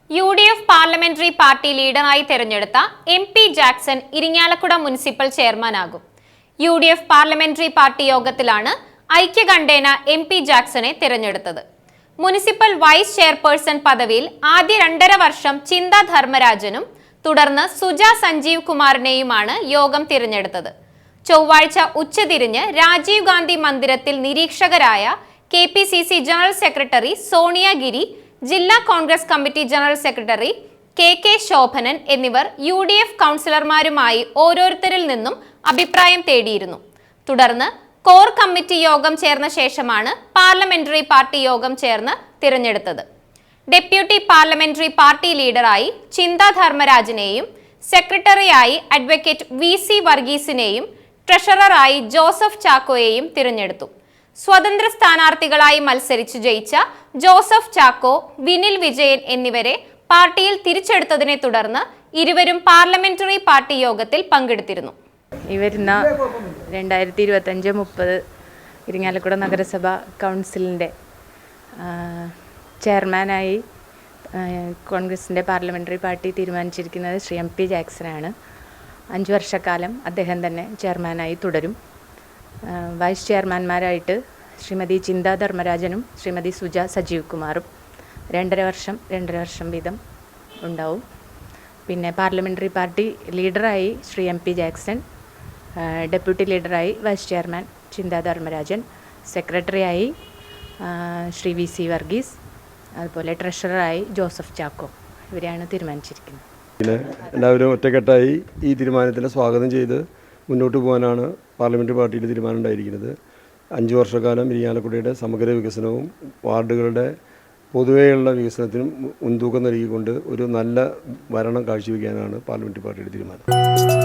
UDF parliamentary party ലീഡറായി തെരഞ്ഞെടുത്ത MP Jackson Irinjalakuda municipal ചെയർമാനാകും. UDF പാർലമെന്ററി പാർട്ടി യോഗത്തിലാണ് ഐക്യകണ്ഠേന MP ജാക്സനെ തെരഞ്ഞെടുത്തത്. മുനിസിപ്പൽ വൈസ് ചെയർപേഴ്സൺ പദവിയിൽ ആദ്യ 2.5 വർഷം ചിന്ത ധർമ്മരാജനും തുടർന്ന് സുജ സഞ്ജീവ് കുമാറിനെയുമാണ് യോഗം തിരഞ്ഞെടുത്തത്. ചൊവ്വാഴ്ച ഉച്ചതിരിഞ്ഞ് രാജീവ് ഗാന്ധി മന്ദിരത്തിൽ നിരീക്ഷകരായ KPCC ജനറൽ സെക്രട്ടറി സോണിയ ഗിരി, ജില്ലാ Congress committee general secretary KK Shobhanan എന്നിവർ UDF കൗൺസിലർമാരുമായി ഓരോരുത്തരിൽ നിന്നും അഭിപ്രായം തേടിയിരുന്നു. തുടർന്ന് കോർ കമ്മിറ്റി യോഗം ചേർന്ന ശേഷമാണ് പാർലമെന്ററി പാർട്ടി യോഗം ചേർന്ന് തിരഞ്ഞെടുത്തത്. ഡെപ്യൂട്ടി പാർലമെന്ററി പാർട്ടി ലീഡറായി ചിന്ത ധർമ്മരാജനെയും സെക്രട്ടറിയായി അഡ്വക്കേറ്റ് VC വർഗീസിനെയും ട്രഷററായി ജോസഫ് ചാക്കോയെയും തിരഞ്ഞെടുത്തു. സ്വതന്ത്ര സ്ഥാനാർത്ഥികളായി മത്സരിച്ച് ജയിച്ച ജോസഫ് ചാക്കോ, വിനിൽ വിജയൻ എന്നിവരെ പാർട്ടിയിൽ തിരിച്ചെടുത്തതിനെ തുടർന്ന് ഇരുവരും പാർലമെന്ററി പാർട്ടി യോഗത്തിൽ പങ്കെടുത്തിരുന്നു. ഇവരുന്ന 2025-30 ഇരിങ്ങാലക്കുട നഗരസഭ കൗൺസിലിൻ്റെ ചെയർമാനായി കോൺഗ്രസിൻ്റെ പാർലമെൻ്ററി പാർട്ടി തീരുമാനിച്ചിരിക്കുന്നത് ശ്രീ MP ജാക്സനാണ്. 5 വർഷക്കാലം അദ്ദേഹം തന്നെ ചെയർമാനായി തുടരും. വൈസ് ചെയർമാൻമാരായിട്ട് ശ്രീമതി ചിന്ത ധർമ്മരാജനും ശ്രീമതി സുജ സജീവ് കുമാറും 2.5 വർഷം വീതം ഉണ്ടാവും. പിന്നെ പാർലമെൻ്ററി പാർട്ടി ലീഡറായി ശ്രീ MP ജാക്സൺ, ഡെപ്യൂട്ടി ലീഡറായി വൈസ് ചെയർമാൻ ചിന്ത ധർമ്മരാജൻ, സെക്രട്ടറിയായി ശ്രീ VC വർഗീസ്, അതുപോലെ ട്രഷററായി ജോസഫ് ചാക്കോ. ഇവരെയാണ് തീരുമാനിച്ചിരിക്കുന്നത്. എല്ലാവരും ഒറ്റക്കെട്ടായി ഈ തീരുമാനത്തിനെ സ്വാഗതം ചെയ്ത് മുന്നോട്ട് പോകാനാണ് പാർലമെൻ്ററി പാർട്ടിയിൽ തീരുമാനം ഉണ്ടായിരിക്കുന്നത്. 5 വർഷക്കാലം ഇരിങ്ങാലക്കുടയുടെ സമഗ്ര വികസനവും വാർഡുകളുടെ പൊതുവെയുള്ള വികസനത്തിനും മുൻതൂക്കം നൽകിക്കൊണ്ട് ഒരു നല്ല ഭരണം കാഴ്ചവെക്കാനാണ് പാർലമെൻ്ററി പാർട്ടിയുടെ തീരുമാനം.